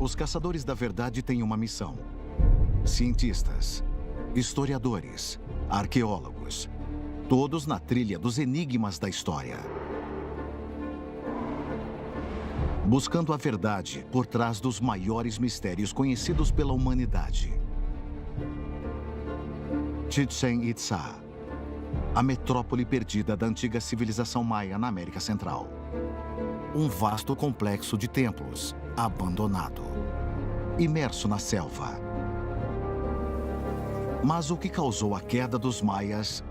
Os caçadores da verdade têm uma missão. Cientistas, historiadores, arqueólogos, todos na trilha dos enigmas da história. Buscando a verdade por trás dos maiores mistérios conhecidos pela humanidade. Chichén Itzá, a metrópole perdida da antiga civilização maia na América Central. Um vasto complexo de templos, abandonado, imerso na selva. Mas o que causou a queda dos maias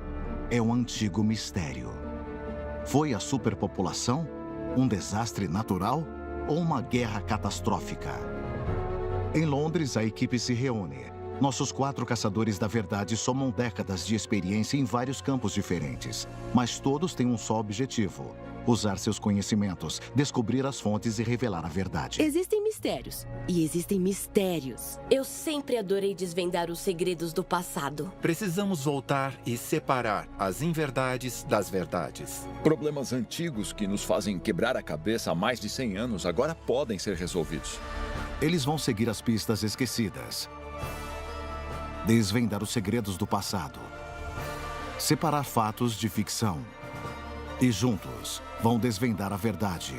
é um antigo mistério. Foi a superpopulação? Um desastre natural? Ou uma guerra catastrófica? Em Londres, a equipe se reúne. Nossos 4 caçadores da verdade somam décadas de experiência em vários campos diferentes. Mas todos têm um só objetivo: usar seus conhecimentos, descobrir as fontes e revelar a verdade. Existem mistérios. E existem mistérios. Eu sempre adorei desvendar os segredos do passado. Precisamos voltar e separar as inverdades das verdades. Problemas antigos que nos fazem quebrar a cabeça há mais de 100 anos agora podem ser resolvidos. Eles vão seguir as pistas esquecidas. Desvendar os segredos do passado. Separar fatos de ficção. E juntos vão desvendar a verdade.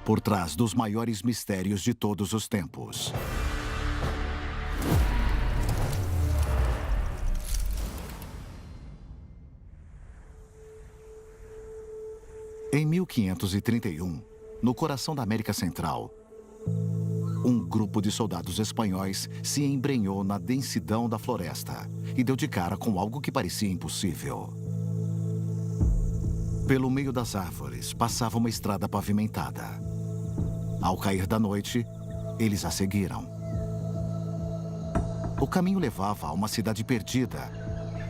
Por trás dos maiores mistérios de todos os tempos. Em 1531, no coração da América Central, um grupo de soldados espanhóis se embrenhou na densidão da floresta e deu de cara com algo que parecia impossível. Pelo meio das árvores passava uma estrada pavimentada. Ao cair da noite, eles a seguiram. O caminho levava a uma cidade perdida,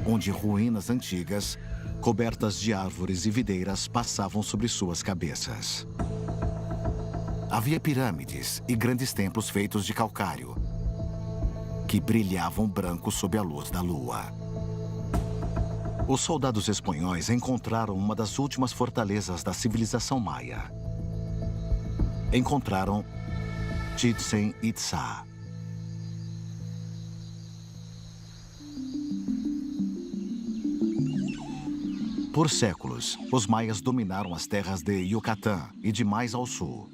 onde ruínas antigas, cobertas de árvores e videiras, passavam sobre suas cabeças. Havia pirâmides e grandes templos feitos de calcário, que brilhavam brancos sob a luz da lua. Os soldados espanhóis encontraram uma das últimas fortalezas da civilização maia. Encontraram Chichén Itzá. Por séculos, os maias dominaram as terras de Yucatán e de mais ao sul.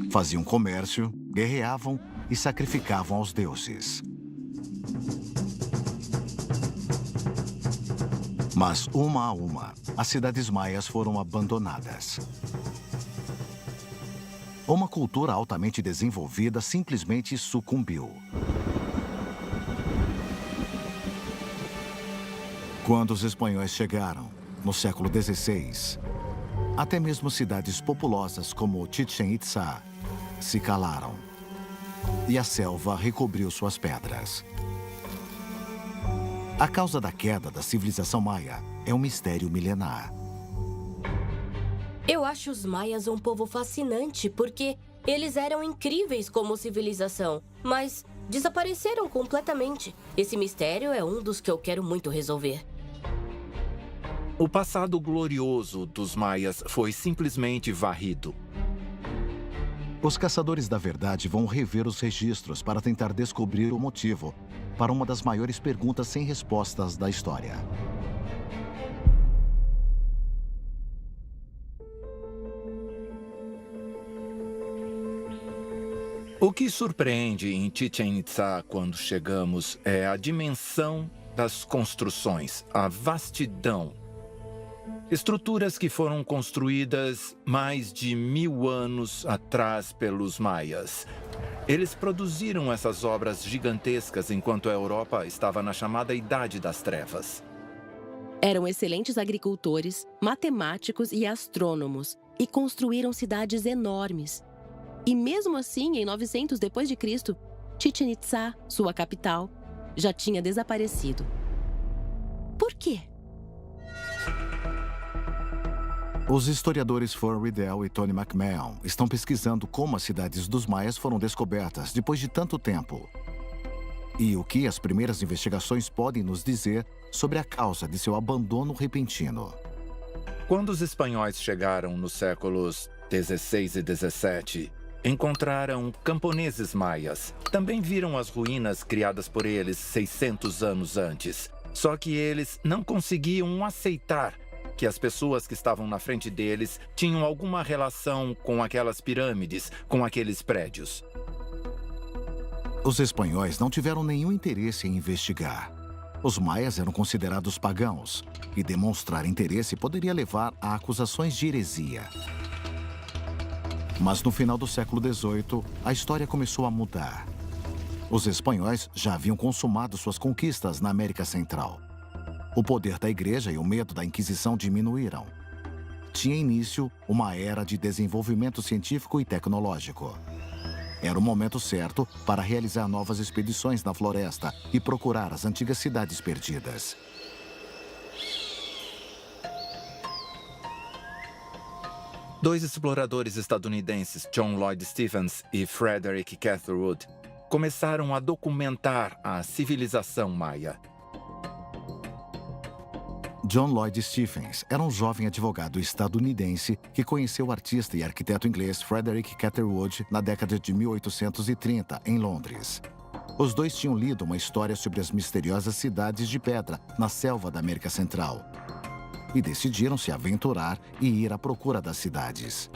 Faziam comércio, guerreavam e sacrificavam aos deuses. Mas, uma a uma, as cidades maias foram abandonadas. Uma cultura altamente desenvolvida simplesmente sucumbiu. Quando os espanhóis chegaram, no século XVI, até mesmo cidades populosas como Chichén Itzá se calaram. E a selva recobriu suas pedras. A causa da queda da civilização maia é um mistério milenar. Eu acho os maias um povo fascinante porque eles eram incríveis como civilização, mas desapareceram completamente. Esse mistério é um dos que eu quero muito resolver. O passado glorioso dos maias foi simplesmente varrido. Os caçadores da verdade vão rever os registros para tentar descobrir o motivo para uma das maiores perguntas sem respostas da história. O que surpreende em Chichén Itzá quando chegamos é a dimensão das construções, a vastidão. Estruturas que foram construídas mais de 1000 anos atrás pelos maias. Eles produziram essas obras gigantescas enquanto a Europa estava na chamada Idade das Trevas. Eram excelentes agricultores, matemáticos e astrônomos, e construíram cidades enormes. E mesmo assim, em 900 d.C., Chichén Itzá, sua capital, já tinha desaparecido. Por quê? Os historiadores Fern Riddell e Tony McMahon estão pesquisando como as cidades dos maias foram descobertas depois de tanto tempo. E o que as primeiras investigações podem nos dizer sobre a causa de seu abandono repentino. Quando os espanhóis chegaram nos séculos XVI e XVII, encontraram camponeses maias. Também viram as ruínas criadas por eles 600 anos antes. Só que eles não conseguiam aceitar que as pessoas que estavam na frente deles tinham alguma relação com aquelas pirâmides, com aqueles prédios. Os espanhóis não tiveram nenhum interesse em investigar. Os maias eram considerados pagãos, e demonstrar interesse poderia levar a acusações de heresia. Mas no final do século XVIII, a história começou a mudar. Os espanhóis já haviam consumado suas conquistas na América Central. O poder da igreja e o medo da Inquisição diminuíram. Tinha início uma era de desenvolvimento científico e tecnológico. Era o momento certo para realizar novas expedições na floresta e procurar as antigas cidades perdidas. Dois exploradores estadunidenses, John Lloyd Stephens e Frederick Catherwood, começaram a documentar a civilização maia. John Lloyd Stephens era um jovem advogado estadunidense que conheceu o artista e arquiteto inglês Frederick Catherwood na década de 1830, em Londres. Os dois tinham lido uma história sobre as misteriosas cidades de pedra na selva da América Central e decidiram se aventurar e ir à procura das cidades.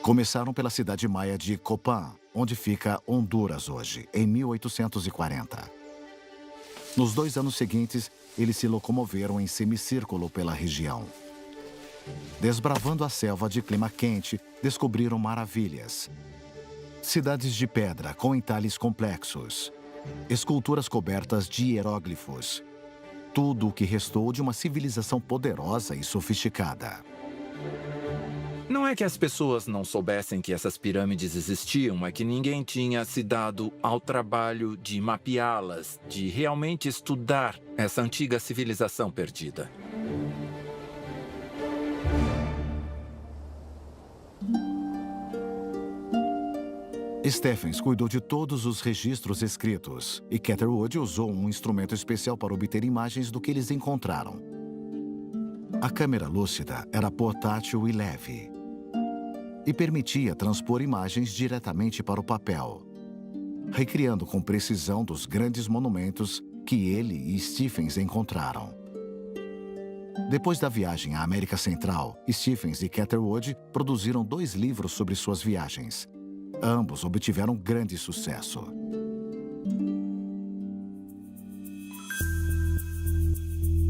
Começaram pela cidade maia de Copán, onde fica Honduras hoje, em 1840. Nos 2 anos seguintes, eles se locomoveram em semicírculo pela região. Desbravando a selva de clima quente, descobriram maravilhas. Cidades de pedra com entalhes complexos, esculturas cobertas de hieróglifos. Tudo o que restou de uma civilização poderosa e sofisticada. Não é que as pessoas não soubessem que essas pirâmides existiam, é que ninguém tinha se dado ao trabalho de mapeá-las, de realmente estudar essa antiga civilização perdida. Stephens cuidou de todos os registros escritos e Catherwood usou um instrumento especial para obter imagens do que eles encontraram. A câmera lúcida era portátil e leve e permitia transpor imagens diretamente para o papel, recriando com precisão dos grandes monumentos que ele e Stephens encontraram. Depois da viagem à América Central, Stephens e Catherwood produziram 2 livros sobre suas viagens. Ambos obtiveram grande sucesso.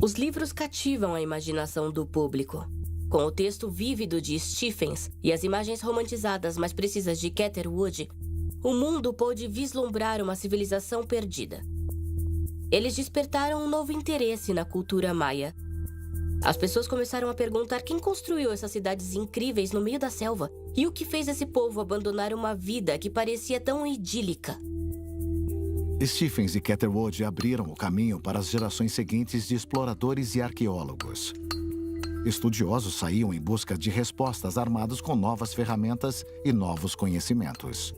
Os livros cativam a imaginação do público. Com o texto vívido de Stephens e as imagens romantizadas mais precisas de Catherwood, o mundo pôde vislumbrar uma civilização perdida. Eles despertaram um novo interesse na cultura maia. As pessoas começaram a perguntar quem construiu essas cidades incríveis no meio da selva e o que fez esse povo abandonar uma vida que parecia tão idílica. Stephens e Catherwood abriram o caminho para as gerações seguintes de exploradores e arqueólogos. Estudiosos saíam em busca de respostas armados com novas ferramentas e novos conhecimentos.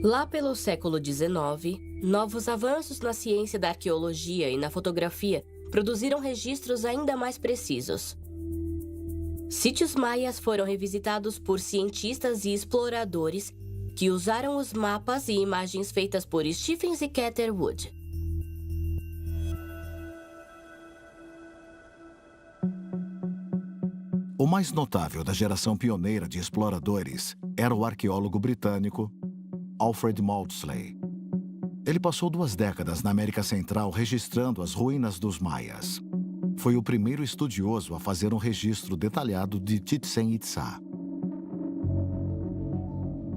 Lá pelo século XIX, novos avanços na ciência da arqueologia e na fotografia produziram registros ainda mais precisos. Sítios maias foram revisitados por cientistas e exploradores que usaram os mapas e imagens feitas por Stephens e Catherwood. O mais notável da geração pioneira de exploradores era o arqueólogo britânico Alfred Maudslay. Ele passou 2 décadas na América Central registrando as ruínas dos maias. Foi o primeiro estudioso a fazer um registro detalhado de Chichén Itzá.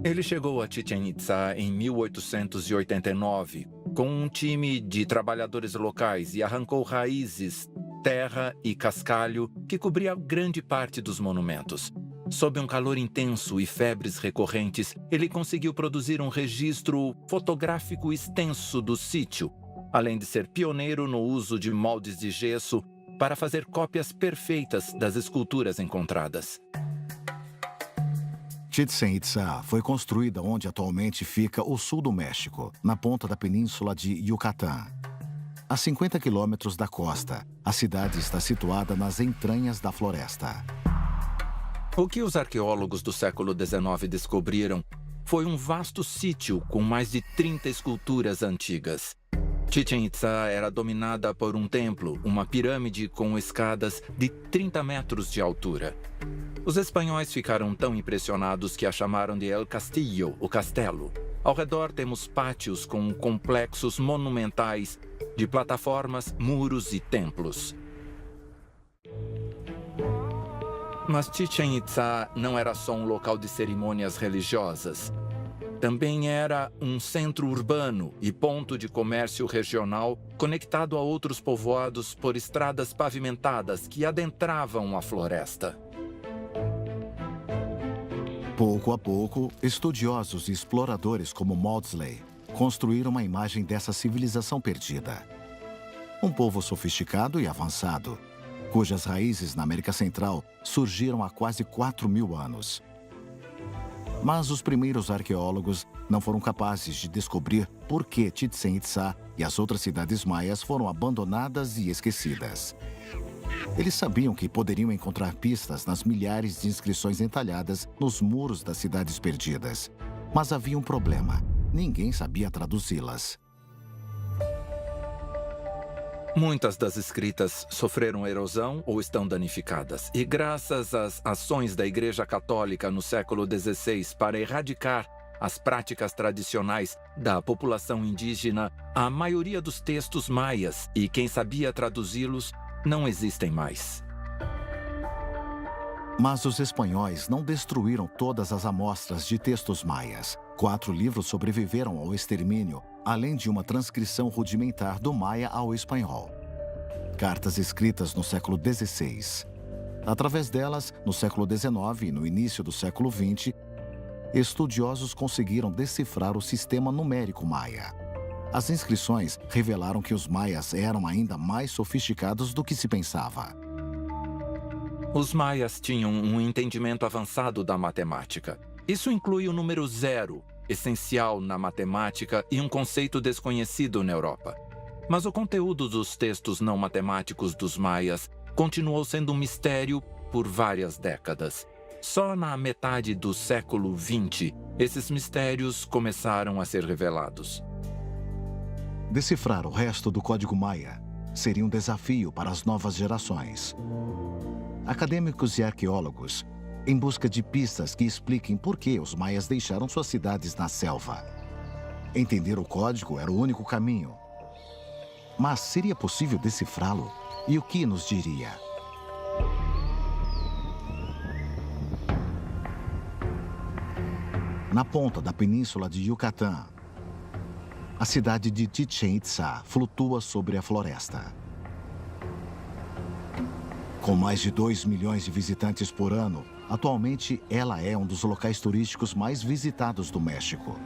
Ele chegou a Chichén Itzá em 1889 com um time de trabalhadores locais e arrancou raízes, terra e cascalho que cobria grande parte dos monumentos. Sob um calor intenso e febres recorrentes, ele conseguiu produzir um registro fotográfico extenso do sítio, além de ser pioneiro no uso de moldes de gesso para fazer cópias perfeitas das esculturas encontradas. Chichén Itzá foi construída onde atualmente fica o sul do México, na ponta da península de Yucatán. A 50 quilômetros da costa, a cidade está situada nas entranhas da floresta. O que os arqueólogos do século XIX descobriram foi um vasto sítio com mais de 30 esculturas antigas. Chichén Itzá era dominada por um templo, uma pirâmide com escadas de 30 metros de altura. Os espanhóis ficaram tão impressionados que a chamaram de El Castillo, o castelo. Ao redor temos pátios com complexos monumentais de plataformas, muros e templos. Mas Chichén Itzá não era só um local de cerimônias religiosas. Também era um centro urbano e ponto de comércio regional conectado a outros povoados por estradas pavimentadas que adentravam a floresta. Pouco a pouco, estudiosos e exploradores como Maudsley construíram uma imagem dessa civilização perdida. Um povo sofisticado e avançado, cujas raízes na América Central surgiram há quase 4.000 anos. Mas os primeiros arqueólogos não foram capazes de descobrir por que Chichén Itzá e as outras cidades maias foram abandonadas e esquecidas. Eles sabiam que poderiam encontrar pistas nas milhares de inscrições entalhadas nos muros das cidades perdidas. Mas havia um problema: ninguém sabia traduzi-las. Muitas das escritas sofreram erosão ou estão danificadas. E graças às ações da Igreja Católica no século XVI para erradicar as práticas tradicionais da população indígena, a maioria dos textos maias e quem sabia traduzi-los não existem mais. Mas os espanhóis não destruíram todas as amostras de textos maias. 4 livros sobreviveram ao extermínio, além de uma transcrição rudimentar do maia ao espanhol. Cartas escritas no século XVI. Através delas, no século XIX e no início do século XX, estudiosos conseguiram decifrar o sistema numérico maia. As inscrições revelaram que os maias eram ainda mais sofisticados do que se pensava. Os maias tinham um entendimento avançado da matemática. Isso inclui o número 0, essencial na matemática e um conceito desconhecido na Europa. Mas o conteúdo dos textos não matemáticos dos maias continuou sendo um mistério por várias décadas. Só na metade do século XX, esses mistérios começaram a ser revelados. Decifrar o resto do código maia seria um desafio para as novas gerações. Acadêmicos e arqueólogos, em busca de pistas que expliquem por que os maias deixaram suas cidades na selva. Entender o código era o único caminho. Mas seria possível decifrá-lo? E o que nos diria? Na ponta da península de Yucatán, a cidade de Chichén Itzá flutua sobre a floresta. Com mais de 2 milhões de visitantes por ano, atualmente ela é um dos locais turísticos mais visitados do México.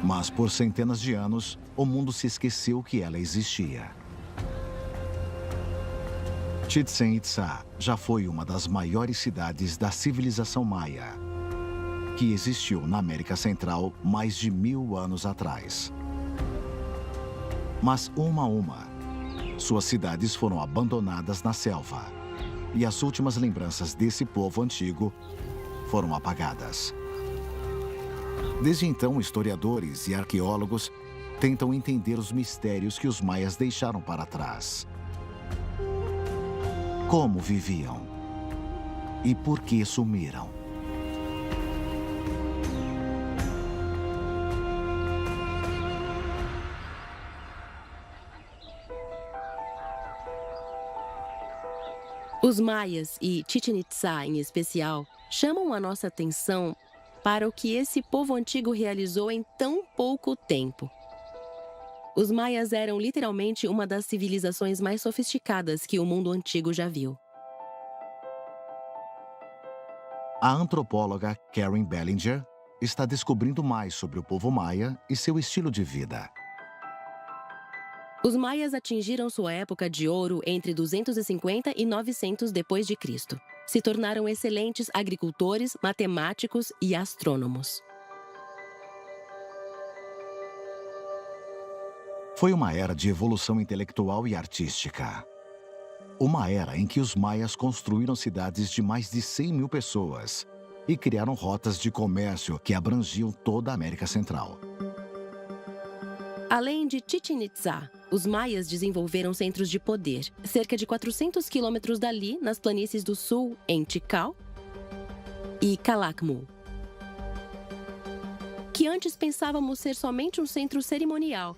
Mas por centenas de anos, o mundo se esqueceu que ela existia. Chichén Itzá já foi uma das maiores cidades da civilização maia, que existiu na América Central mais de 1000 anos atrás. Mas uma a uma, suas cidades foram abandonadas na selva e as últimas lembranças desse povo antigo foram apagadas. Desde então, historiadores e arqueólogos tentam entender os mistérios que os maias deixaram para trás. Como viviam? E por que sumiram? Os maias, e Chichén Itzá em especial, chamam a nossa atenção para o que esse povo antigo realizou em tão pouco tempo. Os maias eram literalmente uma das civilizações mais sofisticadas que o mundo antigo já viu. A antropóloga Karen Bellinger está descobrindo mais sobre o povo maia e seu estilo de vida. Os maias atingiram sua época de ouro entre 250 e 900 depois de Cristo. Se tornaram excelentes agricultores, matemáticos e astrônomos. Foi uma era de evolução intelectual e artística. Uma era em que os maias construíram cidades de mais de 100 mil pessoas e criaram rotas de comércio que abrangiam toda a América Central. Além de Chichén Itzá, os maias desenvolveram centros de poder, cerca de 400 quilômetros dali, nas planícies do sul, em Tikal e Calakmul, que antes pensávamos ser somente um centro cerimonial.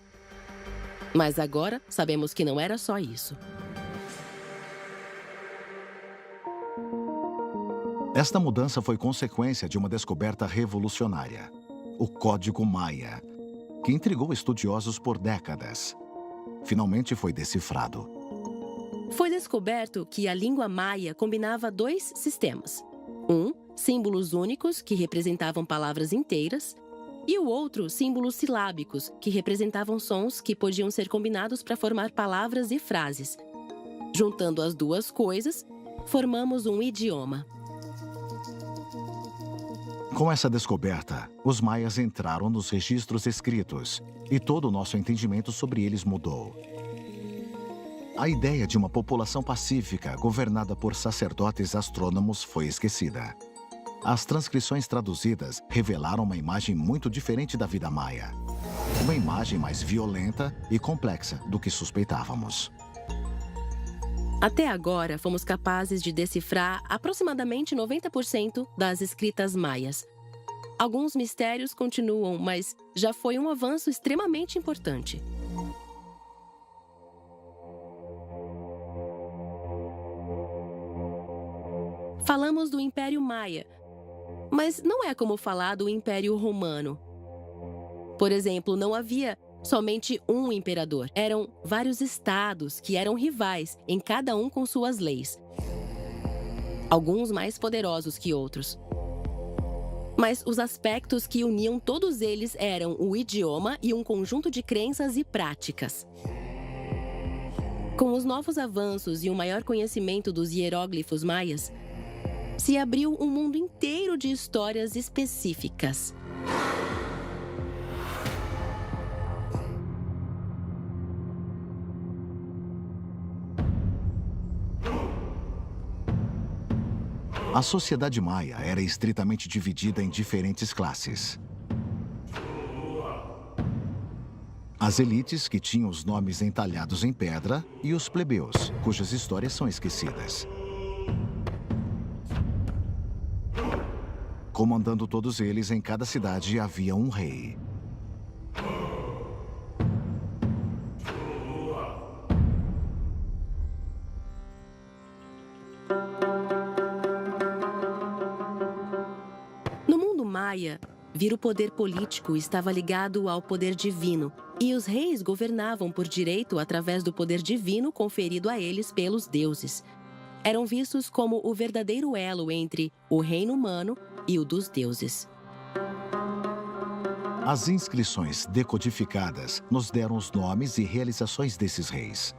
Mas agora sabemos que não era só isso. Esta mudança foi consequência de uma descoberta revolucionária: o Código Maia, que intrigou estudiosos por décadas. Finalmente foi decifrado. Foi descoberto que a língua maia combinava dois sistemas. Símbolos únicos, que representavam palavras inteiras, e o outro, símbolos silábicos, que representavam sons que podiam ser combinados para formar palavras e frases. Juntando as duas coisas, formamos um idioma. Com essa descoberta, os maias entraram nos registros escritos e todo o nosso entendimento sobre eles mudou. A ideia de uma população pacífica governada por sacerdotes astrônomos foi esquecida. As transcrições traduzidas revelaram uma imagem muito diferente da vida maia. Uma imagem mais violenta e complexa do que suspeitávamos. Até agora, fomos capazes de decifrar aproximadamente 90% das escritas maias. Alguns mistérios continuam, mas já foi um avanço extremamente importante. Falamos do Império Maia, mas não é como falar do Império Romano. Por exemplo, não havia somente um imperador. Eram vários estados que eram rivais, em cada um com suas leis. Alguns mais poderosos que outros. Mas os aspectos que uniam todos eles eram o idioma e um conjunto de crenças e práticas. Com os novos avanços e o maior conhecimento dos hieróglifos maias, se abriu um mundo inteiro de histórias específicas. A sociedade maia era estritamente dividida em diferentes classes. As elites, que tinham os nomes entalhados em pedra, e os plebeus, cujas histórias são esquecidas. Comandando todos eles, em cada cidade havia um rei. No mundo maia, vir o poder político estava ligado ao poder divino, e os reis governavam por direito através do poder divino conferido a eles pelos deuses. Eram vistos como o verdadeiro elo entre o reino humano e o dos deuses. As inscrições decodificadas nos deram os nomes e realizações desses reis.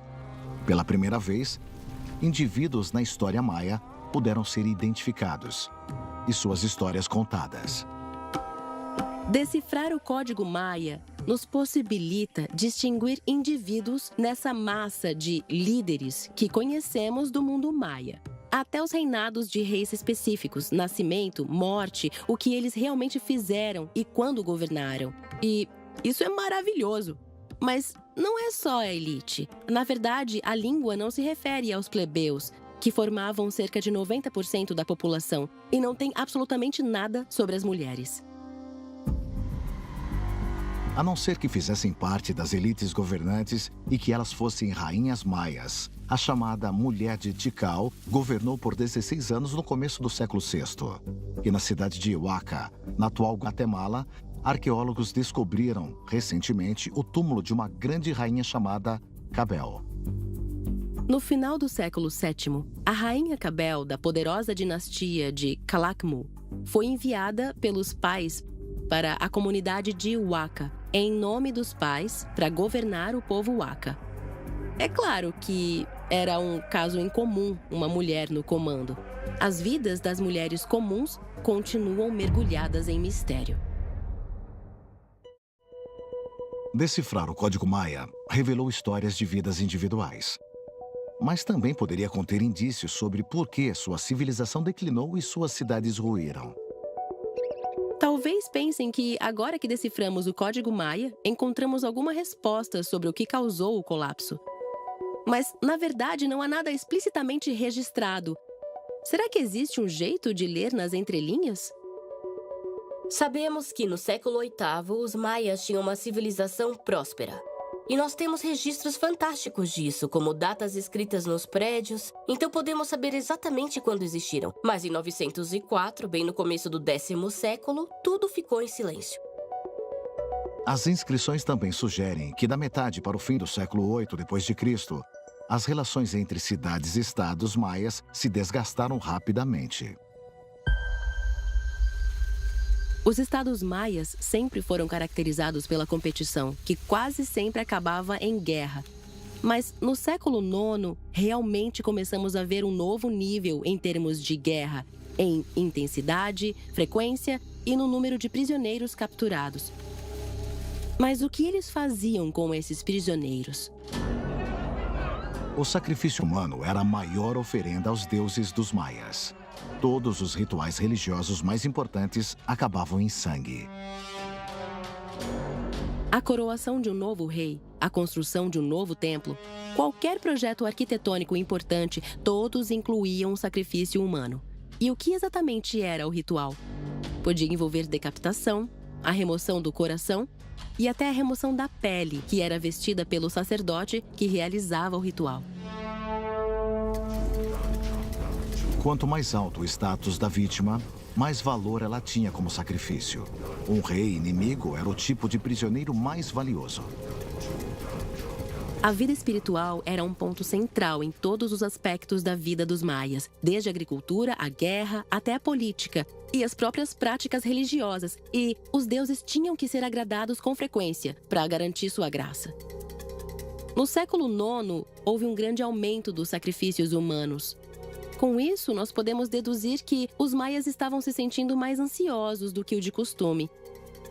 Pela primeira vez, indivíduos na história maia puderam ser identificados e suas histórias contadas. Decifrar o código maia nos possibilita distinguir indivíduos nessa massa de líderes que conhecemos do mundo maia. Até os reinados de reis específicos, nascimento, morte, o que eles realmente fizeram e quando governaram. E isso é maravilhoso. Mas não é só a elite. Na verdade, a língua não se refere aos plebeus, que formavam cerca de 90% da população, e não tem absolutamente nada sobre as mulheres. A não ser que fizessem parte das elites governantes e que elas fossem rainhas maias. A chamada Mulher de Tikal governou por 16 anos no começo do século VI. E na cidade de Huaca, na atual Guatemala, arqueólogos descobriram, recentemente, o túmulo de uma grande rainha chamada Cabel. No final do século VII, a rainha Cabel, da poderosa dinastia de Calakmul, foi enviada pelos pais para a comunidade de Huaca, em nome dos pais, para governar o povo Huaca. É claro que era um caso incomum uma mulher no comando. As vidas das mulheres comuns continuam mergulhadas em mistério. Decifrar o Código Maia revelou histórias de vidas individuais. Mas também poderia conter indícios sobre por que sua civilização declinou e suas cidades ruíram. Talvez pensem que, agora que deciframos o Código Maia, encontramos alguma resposta sobre o que causou o colapso. Mas, na verdade, não há nada explicitamente registrado. Será que existe um jeito de ler nas entrelinhas? Sabemos que no século VIII, os maias tinham uma civilização próspera. E nós temos registros fantásticos disso, como datas escritas nos prédios. Então podemos saber exatamente quando existiram. Mas em 904, bem no começo do 10º século, tudo ficou em silêncio. As inscrições também sugerem que da metade para o fim do século VIII d.C., as relações entre cidades e estados maias se desgastaram rapidamente. Os estados maias sempre foram caracterizados pela competição, que quase sempre acabava em guerra. Mas no século IX, realmente começamos a ver um novo nível em termos de guerra, em intensidade, frequência e no número de prisioneiros capturados. Mas o que eles faziam com esses prisioneiros? O sacrifício humano era a maior oferenda aos deuses dos maias. Todos os rituais religiosos mais importantes acabavam em sangue. A coroação de um novo rei, a construção de um novo templo, qualquer projeto arquitetônico importante, todos incluíam um sacrifício humano. E o que exatamente era o ritual? Podia envolver decapitação, a remoção do coração e até a remoção da pele, que era vestida pelo sacerdote que realizava o ritual. Quanto mais alto o status da vítima, mais valor ela tinha como sacrifício. Um rei inimigo era o tipo de prisioneiro mais valioso. A vida espiritual era um ponto central em todos os aspectos da vida dos maias, desde a agricultura, a guerra, até a política e as próprias práticas religiosas. E os deuses tinham que ser agradados com frequência para garantir sua graça. No século IX, houve um grande aumento dos sacrifícios humanos. Com isso, nós podemos deduzir que os maias estavam se sentindo mais ansiosos do que o de costume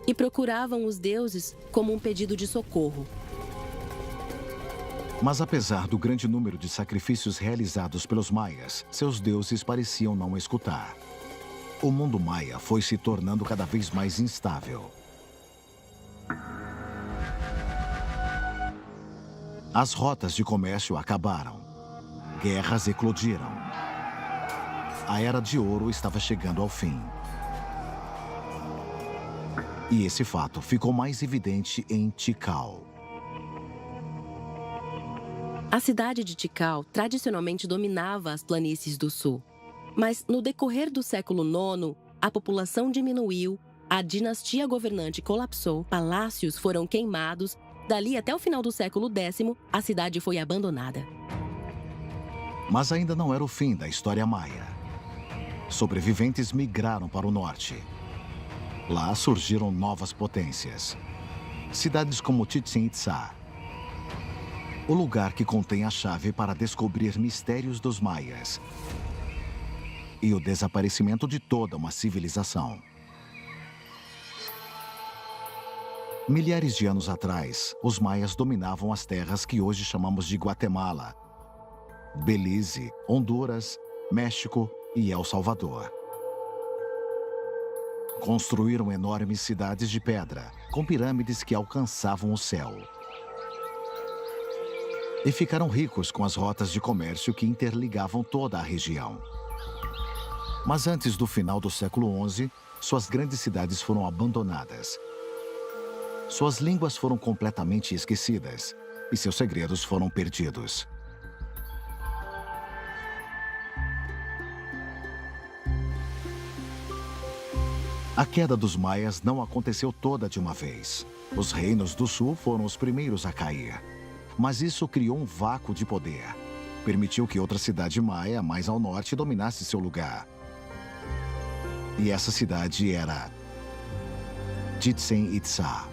e procuravam os deuses como um pedido de socorro. Mas apesar do grande número de sacrifícios realizados pelos maias, seus deuses pareciam não escutar. O mundo maia foi se tornando cada vez mais instável. As rotas de comércio acabaram. Guerras eclodiram. A Era de Ouro estava chegando ao fim. E esse fato ficou mais evidente em Tikal. A cidade de Tikal tradicionalmente dominava as planícies do sul. Mas no decorrer do século IX, a população diminuiu, a dinastia governante colapsou, palácios foram queimados. Dali até o final do século X, a cidade foi abandonada. Mas ainda não era o fim da história maia. Sobreviventes migraram para o norte. Lá surgiram novas potências. Cidades como Chichén Itzá, o lugar que contém a chave para descobrir mistérios dos maias e o desaparecimento de toda uma civilização. Milhares de anos atrás, os maias dominavam as terras que hoje chamamos de Guatemala, Belize, Honduras, México e El Salvador. Construíram enormes cidades de pedra, com pirâmides que alcançavam o céu. E ficaram ricos com as rotas de comércio que interligavam toda a região. Mas antes do final do século XI, suas grandes cidades foram abandonadas. Suas línguas foram completamente esquecidas e seus segredos foram perdidos. A queda dos maias não aconteceu toda de uma vez. Os reinos do sul foram os primeiros a cair. Mas isso criou um vácuo de poder. Permitiu que outra cidade maia, mais ao norte, dominasse seu lugar. E essa cidade era Chichén Itzá.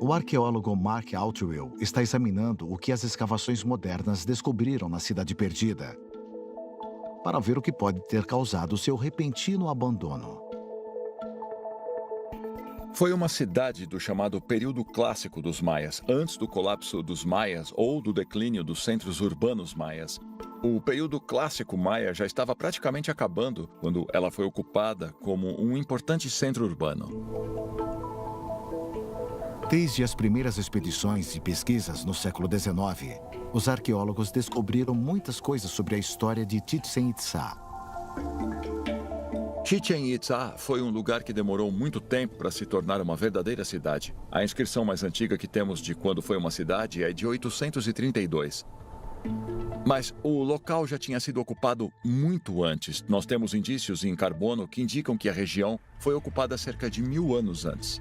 O arqueólogo Mark Outwell está examinando o que as escavações modernas descobriram na Cidade Perdida, para ver o que pode ter causado seu repentino abandono. Foi uma cidade do chamado período clássico dos maias, antes do colapso dos maias ou do declínio dos centros urbanos maias. O período clássico maia já estava praticamente acabando quando ela foi ocupada como um importante centro urbano. Desde as primeiras expedições e pesquisas no século XIX, os arqueólogos descobriram muitas coisas sobre a história de Chichén Itzá. Chichén Itzá foi um lugar que demorou muito tempo para se tornar uma verdadeira cidade. A inscrição mais antiga que temos de quando foi uma cidade é de 832. Mas o local já tinha sido ocupado muito antes. Nós temos indícios em carbono que indicam que a região foi ocupada cerca de 1000 anos antes.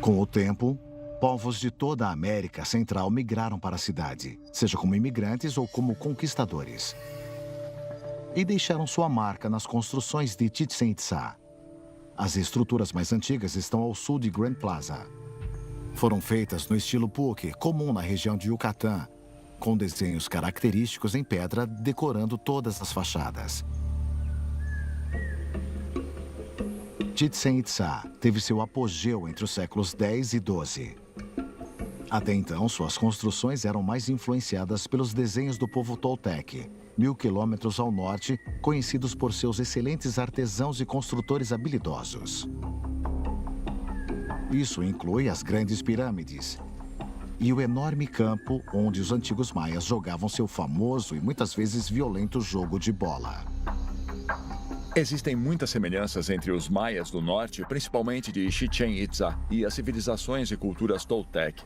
Com o tempo, povos de toda a América Central migraram para a cidade, seja como imigrantes ou como conquistadores. E deixaram sua marca nas construções de Chichén Itzá. As estruturas mais antigas estão ao sul de Grand Plaza. Foram feitas no estilo puuc, comum na região de Yucatán, com desenhos característicos em pedra decorando todas as fachadas. Chichén Itzá teve seu apogeu entre os séculos X e XII. Até então, suas construções eram mais influenciadas pelos desenhos do povo Toltec, 1000 quilômetros ao norte, conhecidos por seus excelentes artesãos e construtores habilidosos. Isso inclui as grandes pirâmides e o enorme campo onde os antigos maias jogavam seu famoso e muitas vezes violento jogo de bola. Existem muitas semelhanças entre os maias do norte, principalmente de Chichén Itzá, e as civilizações e culturas Toltec.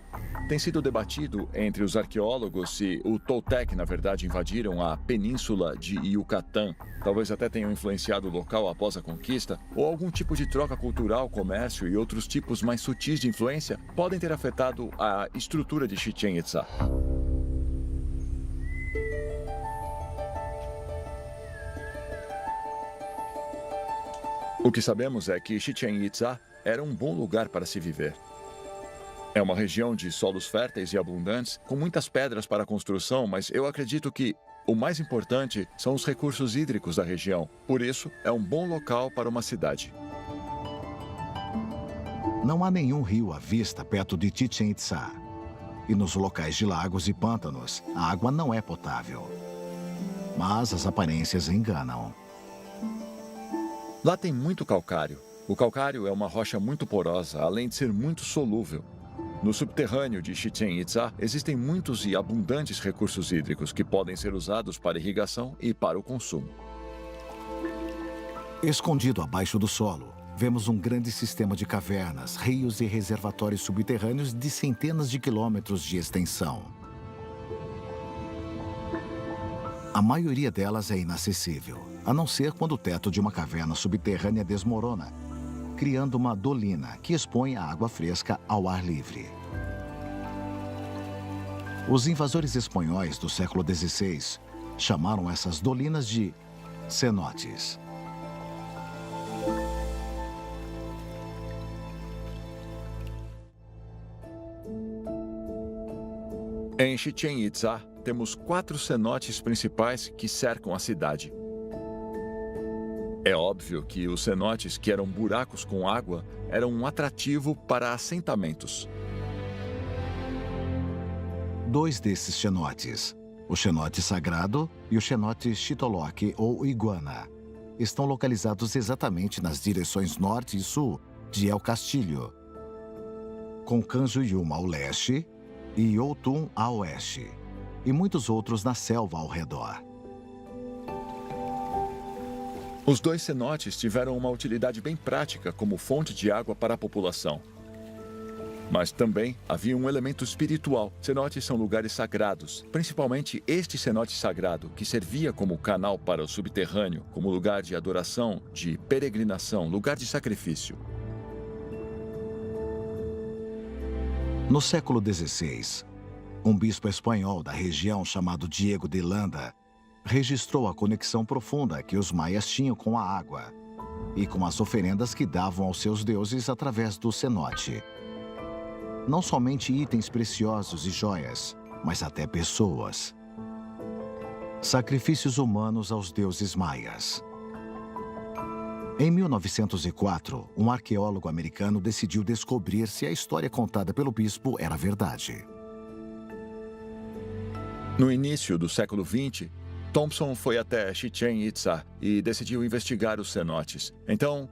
Tem sido debatido entre os arqueólogos se o Toltec, na verdade, invadiram a península de Yucatán, talvez até tenham influenciado o local após a conquista, ou algum tipo de troca cultural, comércio e outros tipos mais sutis de influência podem ter afetado a estrutura de Chichén Itzá. O que sabemos é que Chichén Itzá era um bom lugar para se viver. É uma região de solos férteis e abundantes, com muitas pedras para a construção, mas eu acredito que o mais importante são os recursos hídricos da região. Por isso, é um bom local para uma cidade. Não há nenhum rio à vista perto de Chichén Itzá. E nos locais de lagos e pântanos, a água não é potável. Mas as aparências enganam. Lá tem muito calcário. O calcário é uma rocha muito porosa, além de ser muito solúvel. No subterrâneo de Chichén Itzá existem muitos e abundantes recursos hídricos que podem ser usados para irrigação e para o consumo. Escondido abaixo do solo, vemos um grande sistema de cavernas, rios e reservatórios subterrâneos de centenas de quilômetros de extensão. A maioria delas é inacessível, a não ser quando o teto de uma caverna subterrânea desmorona, criando uma dolina que expõe a água fresca ao ar livre. Os invasores espanhóis do século XVI chamaram essas dolinas de cenotes. Em Chichén Itzá, temos 4 cenotes principais que cercam a cidade. É óbvio que os cenotes, que eram buracos com água, eram um atrativo para assentamentos. 2 desses cenotes, o cenote sagrado e o cenote Chitoloque ou Iguana, estão localizados exatamente nas direções norte e sul de El Castillo, com Canjuyuma ao leste e Outún a oeste, e muitos outros na selva ao redor. Os 2 cenotes tiveram uma utilidade bem prática como fonte de água para a população. Mas também havia um elemento espiritual. Cenotes são lugares sagrados, principalmente este cenote sagrado, que servia como canal para o subterrâneo, como lugar de adoração, de peregrinação, lugar de sacrifício. No século XVI, um bispo espanhol da região chamado Diego de Landa registrou a conexão profunda que os maias tinham com a água e com as oferendas que davam aos seus deuses através do cenote. Não somente itens preciosos e joias, mas até pessoas. Sacrifícios humanos aos deuses maias. Em 1904, um arqueólogo americano decidiu descobrir se a história contada pelo bispo era verdade. No início do século XX, Thompson foi até Chichén Itzá e decidiu investigar os cenotes. Então,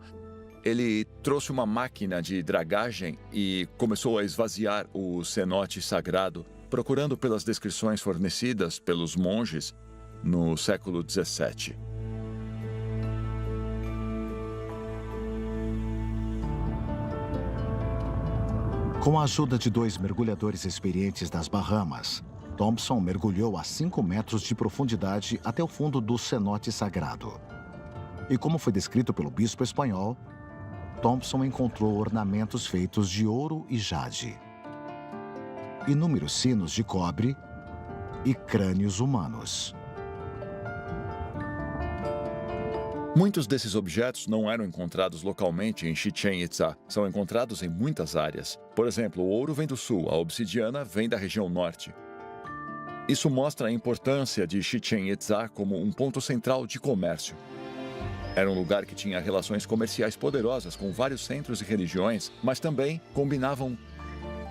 ele trouxe uma máquina de dragagem e começou a esvaziar o cenote sagrado, procurando pelas descrições fornecidas pelos monges no século XVII. Com a ajuda de 2 mergulhadores experientes das Bahamas, Thompson mergulhou a 5 metros de profundidade até o fundo do cenote sagrado. E como foi descrito pelo bispo espanhol, Thompson encontrou ornamentos feitos de ouro e jade, inúmeros sinos de cobre e crânios humanos. Muitos desses objetos não eram encontrados localmente em Chichén Itzá. São encontrados em muitas áreas. Por exemplo, o ouro vem do sul, a obsidiana vem da região norte. Isso mostra a importância de Chichén Itzá como um ponto central de comércio. Era um lugar que tinha relações comerciais poderosas com vários centros e religiões, mas também combinavam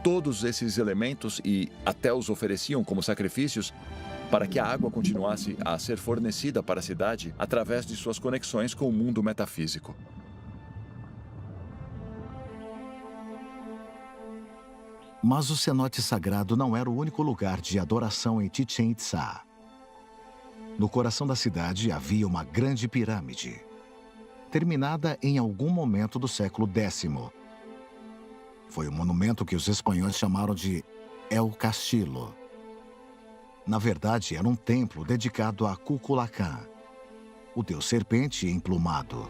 todos esses elementos e até os ofereciam como sacrifícios para que a água continuasse a ser fornecida para a cidade através de suas conexões com o mundo metafísico. Mas o cenote sagrado não era o único lugar de adoração em Chichén Itzá. No coração da cidade havia uma grande pirâmide, terminada em algum momento do século X. Foi o monumento que os espanhóis chamaram de El Castillo. Na verdade, era um templo dedicado a Kukulacán, o deus serpente emplumado.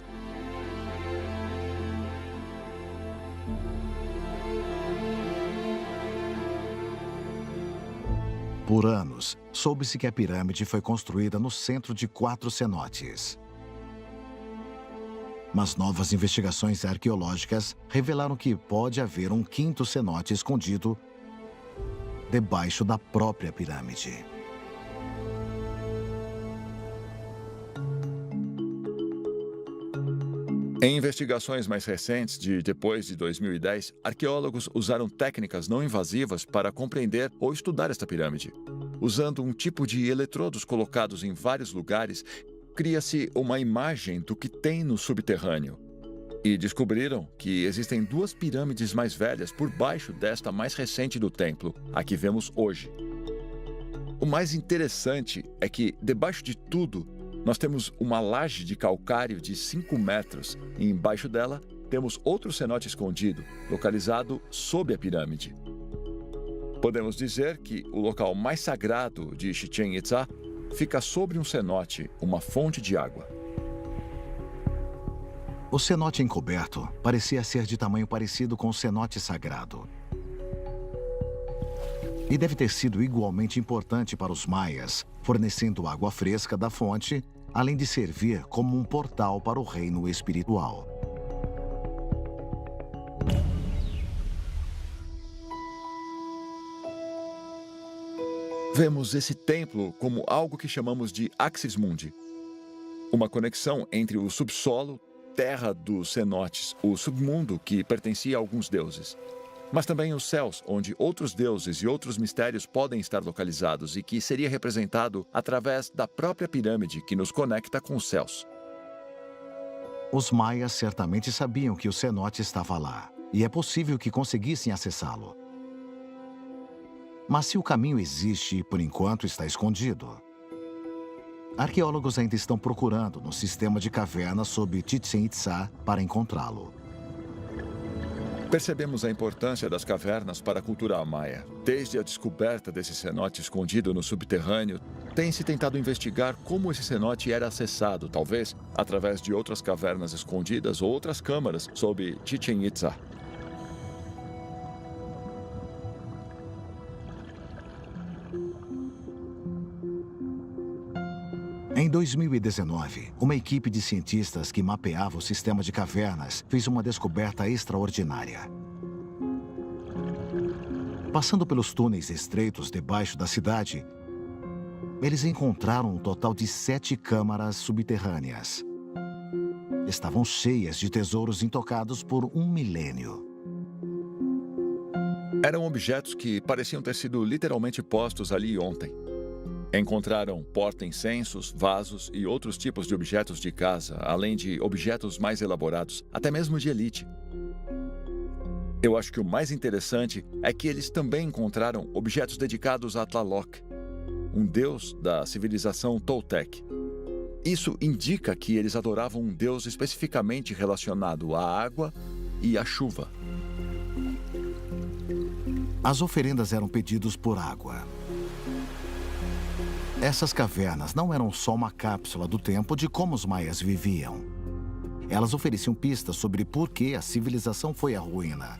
Por anos, soube-se que a pirâmide foi construída no centro de 4 cenotes. Mas novas investigações arqueológicas revelaram que pode haver um 5º cenote escondido debaixo da própria pirâmide. Em investigações mais recentes, de depois de 2010, arqueólogos usaram técnicas não invasivas para compreender ou estudar esta pirâmide. Usando um tipo de eletrodos colocados em vários lugares, cria-se uma imagem do que tem no subterrâneo. E descobriram que existem 2 pirâmides mais velhas por baixo desta mais recente do templo, a que vemos hoje. O mais interessante é que, debaixo de tudo, nós temos uma laje de calcário de 5 metros e embaixo dela temos outro cenote escondido, localizado sob a pirâmide. Podemos dizer que o local mais sagrado de Chichén Itzá fica sobre um cenote, uma fonte de água. O cenote encoberto parecia ser de tamanho parecido com o cenote sagrado. E deve ter sido igualmente importante para os maias, fornecendo água fresca da fonte, além de servir como um portal para o reino espiritual. Vemos esse templo como algo que chamamos de Axis Mundi, uma conexão entre o subsolo, terra dos cenotes, o submundo que pertencia a alguns deuses, mas também os céus, onde outros deuses e outros mistérios podem estar localizados e que seria representado através da própria pirâmide que nos conecta com os céus. Os maias certamente sabiam que o cenote estava lá, e é possível que conseguissem acessá-lo. Mas se o caminho existe e por enquanto está escondido, arqueólogos ainda estão procurando no sistema de cavernas sob Chichén Itzá para encontrá-lo. Percebemos a importância das cavernas para a cultura maia. Desde a descoberta desse cenote escondido no subterrâneo, tem-se tentado investigar como esse cenote era acessado, talvez através de outras cavernas escondidas ou outras câmaras sob Chichén Itzá. Em 2019, uma equipe de cientistas que mapeava o sistema de cavernas fez uma descoberta extraordinária. Passando pelos túneis estreitos debaixo da cidade, eles encontraram um total de 7 câmaras subterrâneas. Estavam cheias de tesouros intocados por 1 milênio. Eram objetos que pareciam ter sido literalmente postos ali ontem. Encontraram porta-incensos, vasos e outros tipos de objetos de casa, além de objetos mais elaborados, até mesmo de elite. Eu acho que o mais interessante é que eles também encontraram objetos dedicados a Tlaloc, um deus da civilização Toltec. Isso indica que eles adoravam um deus especificamente relacionado à água e à chuva. As oferendas eram pedidos por água. Essas cavernas não eram só uma cápsula do tempo de como os maias viviam. Elas ofereciam pistas sobre por que a civilização foi à ruína.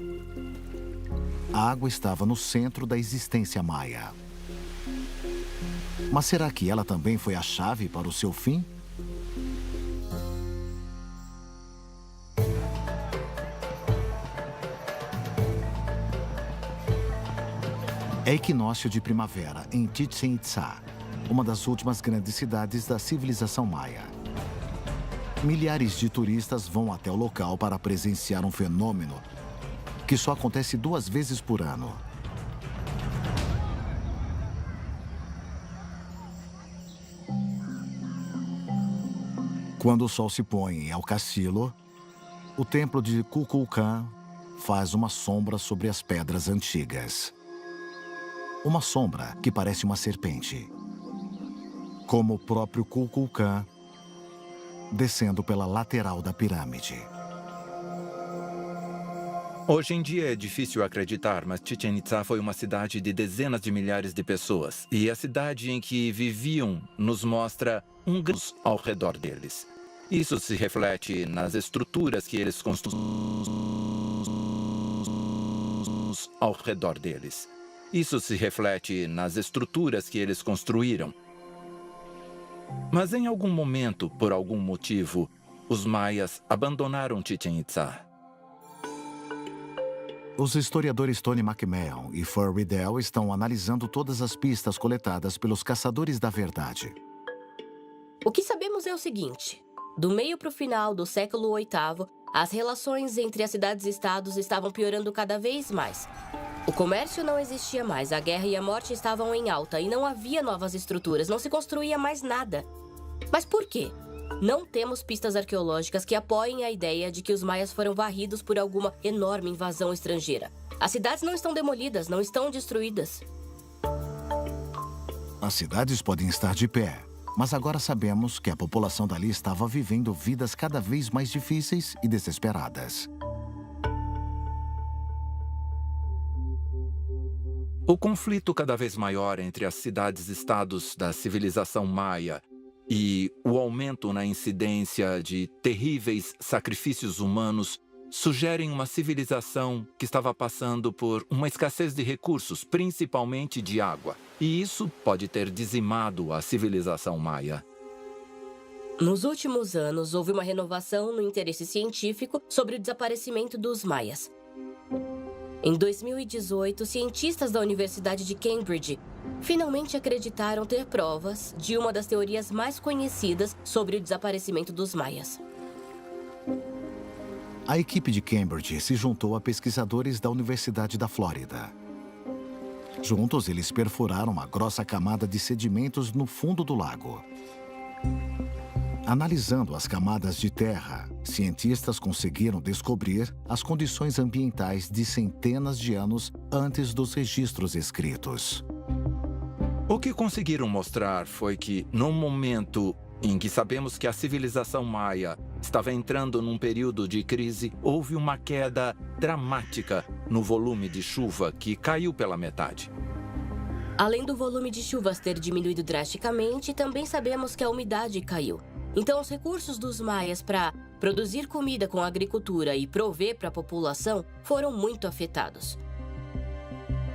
A água estava no centro da existência maia. Mas será que ela também foi a chave para o seu fim? É equinócio de primavera em Chichén Itzá, uma das últimas grandes cidades da civilização maia. Milhares de turistas vão até o local para presenciar um fenômeno que só acontece 2 vezes por ano. Quando o sol se põe em El Castillo, o templo de Kukulcán faz uma sombra sobre as pedras antigas. Uma sombra que parece uma serpente. Como o próprio Kukulcán, descendo pela lateral da pirâmide. Hoje em dia é difícil acreditar, mas Chichén Itzá foi uma cidade de dezenas de milhares de pessoas. E a cidade em que viviam nos mostra um grande ao redor deles. Isso se reflete nas estruturas que eles construíram ao redor deles. Isso se reflete nas estruturas que eles construíram. Mas em algum momento, por algum motivo, os maias abandonaram Chichén Itzá. Os historiadores Tony McMahon e Fur Riddell estão analisando todas as pistas coletadas pelos caçadores da verdade. O que sabemos é o seguinte: do meio para o final do século VIII, as relações entre as cidades-estados estavam piorando cada vez mais. O comércio não existia mais, a guerra e a morte estavam em alta e não havia novas estruturas, não se construía mais nada. Mas por quê? Não temos pistas arqueológicas que apoiem a ideia de que os maias foram varridos por alguma enorme invasão estrangeira. As cidades não estão demolidas, não estão destruídas. As cidades podem estar de pé, mas agora sabemos que a população dali estava vivendo vidas cada vez mais difíceis e desesperadas. O conflito cada vez maior entre as cidades-estados da civilização maia e o aumento na incidência de terríveis sacrifícios humanos sugerem uma civilização que estava passando por uma escassez de recursos, principalmente de água. E isso pode ter dizimado a civilização maia. Nos últimos anos, houve uma renovação no interesse científico sobre o desaparecimento dos maias. Em 2018, cientistas da Universidade de Cambridge finalmente acreditaram ter provas de uma das teorias mais conhecidas sobre o desaparecimento dos maias. A equipe de Cambridge se juntou a pesquisadores da Universidade da Flórida. Juntos, eles perfuraram uma grossa camada de sedimentos no fundo do lago. Analisando as camadas de terra, cientistas conseguiram descobrir as condições ambientais de centenas de anos antes dos registros escritos. O que conseguiram mostrar foi que, no momento em que sabemos que a civilização maia estava entrando num período de crise, houve uma queda dramática no volume de chuva que caiu pela metade. Além do volume de chuvas ter diminuído drasticamente, também sabemos que a umidade caiu. Então, os recursos dos maias para produzir comida com a agricultura e prover para a população foram muito afetados.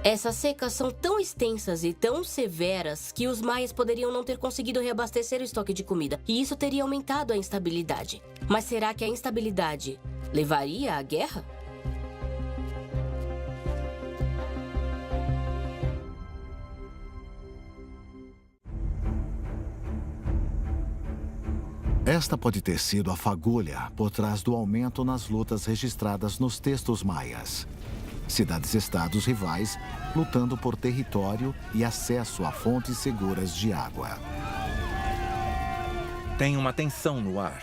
Essas secas são tão extensas e tão severas que os maias poderiam não ter conseguido reabastecer o estoque de comida, e isso teria aumentado a instabilidade. Mas será que a instabilidade levaria à guerra? Esta pode ter sido a fagulha por trás do aumento nas lutas registradas nos textos maias. Cidades-estados rivais lutando por território e acesso a fontes seguras de água. Tem uma tensão no ar.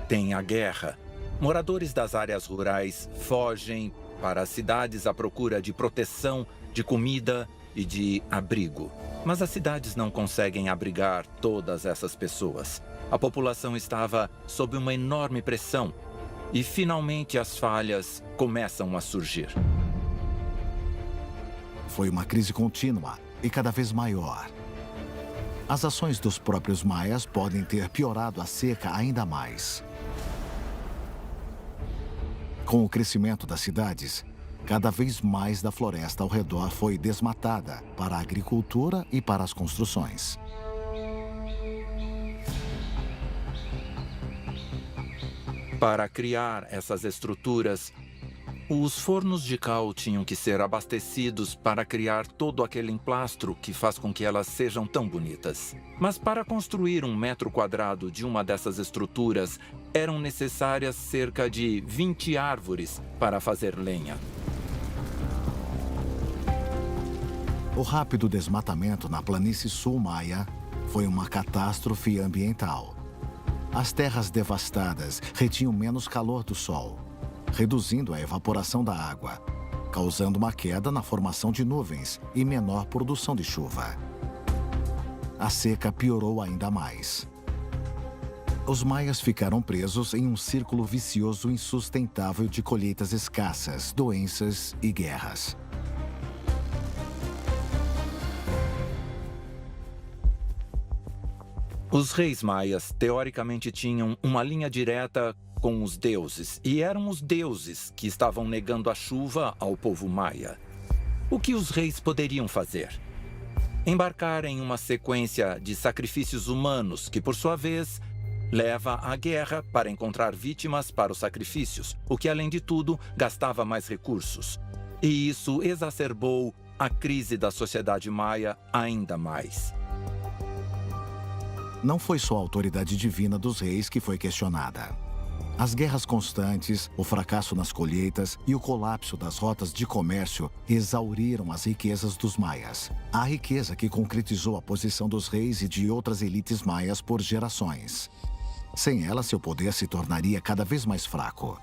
Tem a guerra. Moradores das áreas rurais fogem para as cidades à procura de proteção, de comida e de abrigo. Mas as cidades não conseguem abrigar todas essas pessoas. A população estava sob uma enorme pressão e, finalmente, as falhas começam a surgir. Foi uma crise contínua e cada vez maior. As ações dos próprios maias podem ter piorado a seca ainda mais. Com o crescimento das cidades, cada vez mais da floresta ao redor foi desmatada para a agricultura e para as construções. Para criar essas estruturas, os fornos de cal tinham que ser abastecidos para criar todo aquele emplastro que faz com que elas sejam tão bonitas. Mas para construir 1 metro quadrado de uma dessas estruturas, eram necessárias cerca de 20 árvores para fazer lenha. O rápido desmatamento na planície sul maia foi uma catástrofe ambiental. As terras devastadas retinham menos calor do sol, reduzindo a evaporação da água, causando uma queda na formação de nuvens e menor produção de chuva. A seca piorou ainda mais. Os maias ficaram presos em um círculo vicioso insustentável de colheitas escassas, doenças e guerras. Os reis maias, teoricamente, tinham uma linha direta com os deuses, e eram os deuses que estavam negando a chuva ao povo maia. O que os reis poderiam fazer? Embarcar em uma sequência de sacrifícios humanos que, por sua vez, leva à guerra para encontrar vítimas para os sacrifícios, o que, além de tudo, gastava mais recursos. E isso exacerbou a crise da sociedade maia ainda mais. Não foi só a autoridade divina dos reis que foi questionada. As guerras constantes, o fracasso nas colheitas e o colapso das rotas de comércio exauriram as riquezas dos maias. A riqueza que concretizou a posição dos reis e de outras elites maias por gerações. Sem ela, seu poder se tornaria cada vez mais fraco.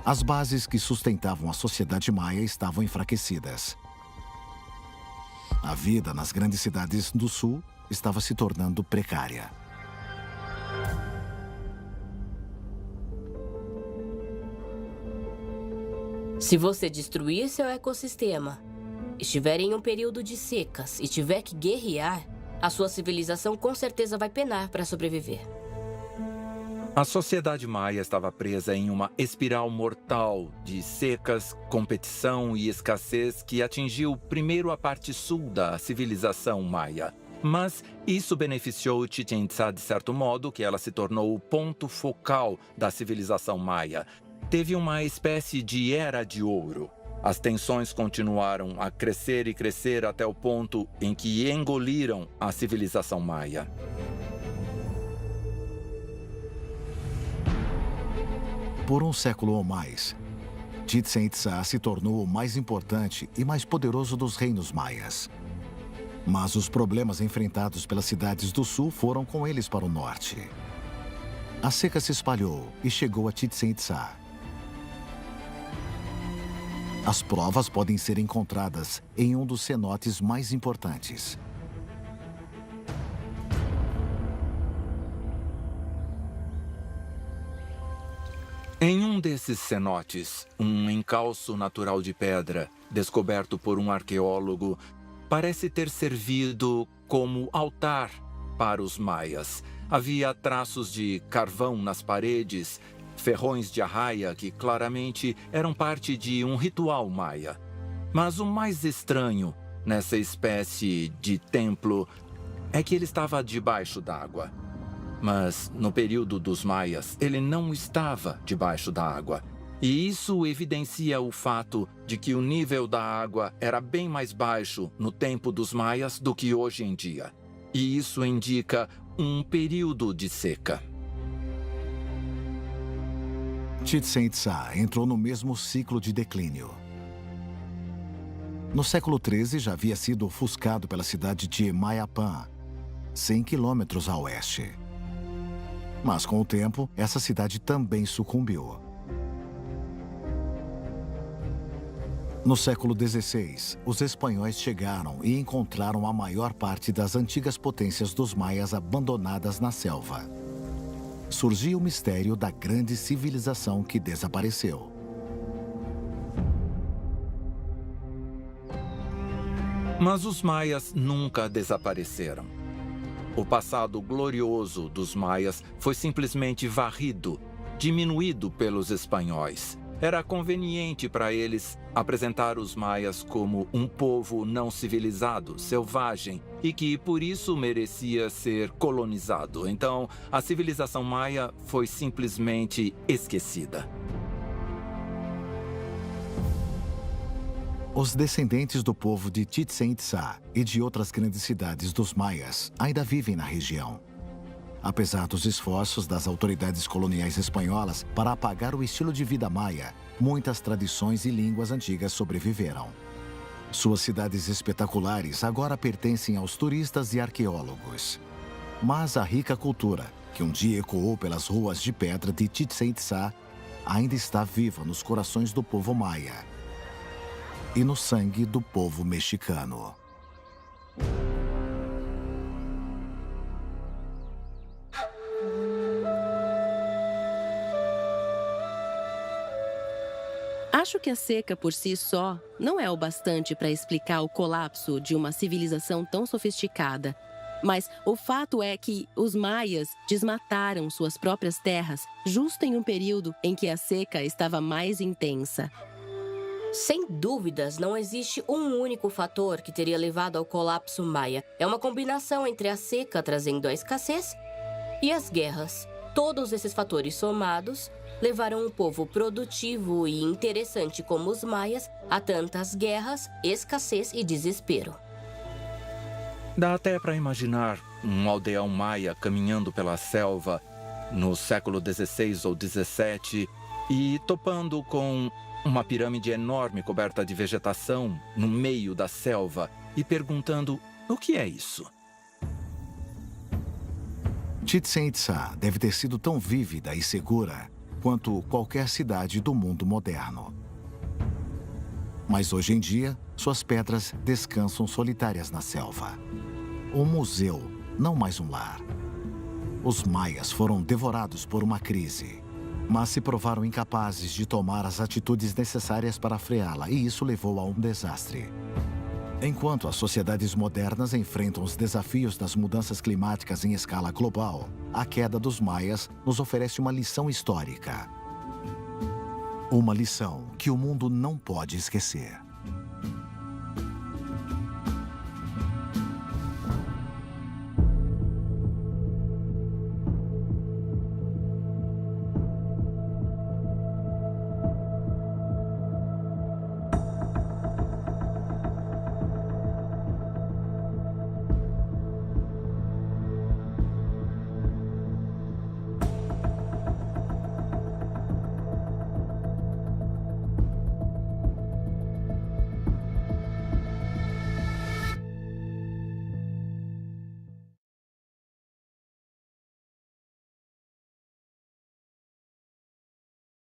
As bases que sustentavam a sociedade maia estavam enfraquecidas. A vida nas grandes cidades do sul estava se tornando precária. Se você destruir seu ecossistema, estiver em um período de secas e tiver que guerrear, a sua civilização com certeza vai penar para sobreviver. A sociedade maia estava presa em uma espiral mortal de secas, competição e escassez que atingiu primeiro a parte sul da civilização maia. Mas isso beneficiou Chichén Itzá de certo modo, que ela se tornou o ponto focal da civilização maia. Teve uma espécie de era de ouro. As tensões continuaram a crescer e crescer até o ponto em que engoliram a civilização maia. Por um século ou mais, Chichén Itzá se tornou o mais importante e mais poderoso dos reinos maias. Mas os problemas enfrentados pelas cidades do sul foram com eles para o norte. A seca se espalhou e chegou a Chichén Itzá. As provas podem ser encontradas em um dos cenotes mais importantes. Em um desses cenotes, um encalço natural de pedra, descoberto por um arqueólogo, parece ter servido como altar para os maias. Havia traços de carvão nas paredes, ferrões de arraia que claramente eram parte de um ritual maia. Mas o mais estranho nessa espécie de templo é que ele estava debaixo d'água. Mas no período dos maias, ele não estava debaixo da água. E isso evidencia o fato de que o nível da água era bem mais baixo no tempo dos maias do que hoje em dia. E isso indica um período de seca. Chichén Itzá entrou no mesmo ciclo de declínio. No século XIII já havia sido ofuscado pela cidade de Mayapán, 100 quilômetros a oeste. Mas com o tempo, essa cidade também sucumbiu. No século XVI, os espanhóis chegaram e encontraram a maior parte das antigas potências dos maias abandonadas na selva. Surgiu o mistério da grande civilização que desapareceu. Mas os maias nunca desapareceram. O passado glorioso dos maias foi simplesmente varrido, diminuído pelos espanhóis. Era conveniente para eles apresentar os maias como um povo não civilizado, selvagem, e que por isso merecia ser colonizado. Então, a civilização maia foi simplesmente esquecida. Os descendentes do povo de Chichén Itzá e de outras grandes cidades dos maias ainda vivem na região. Apesar dos esforços das autoridades coloniais espanholas para apagar o estilo de vida maia, muitas tradições e línguas antigas sobreviveram. Suas cidades espetaculares agora pertencem aos turistas e arqueólogos. Mas a rica cultura, que um dia ecoou pelas ruas de pedra de Chichén Itzá, ainda está viva nos corações do povo maia e no sangue do povo mexicano. Acho que a seca por si só não é o bastante para explicar o colapso de uma civilização tão sofisticada. Mas o fato é que os maias desmataram suas próprias terras justo em um período em que a seca estava mais intensa. Sem dúvidas, não existe um único fator que teria levado ao colapso maia. É uma combinação entre a seca trazendo a escassez e as guerras. Todos esses fatores somados levaram um povo produtivo e interessante como os maias a tantas guerras, escassez e desespero. Dá até para imaginar um aldeão maia caminhando pela selva no século XVI ou XVII e topando com uma pirâmide enorme coberta de vegetação no meio da selva e perguntando: o que é isso? Chichén Itzá deve ter sido tão vívida e segura quanto qualquer cidade do mundo moderno. Mas hoje em dia, suas pedras descansam solitárias na selva. Um museu, não mais um lar. Os maias foram devorados por uma crise, mas se provaram incapazes de tomar as atitudes necessárias para freá-la, e isso levou a um desastre. Enquanto as sociedades modernas enfrentam os desafios das mudanças climáticas em escala global, a queda dos maias nos oferece uma lição histórica. Uma lição que o mundo não pode esquecer.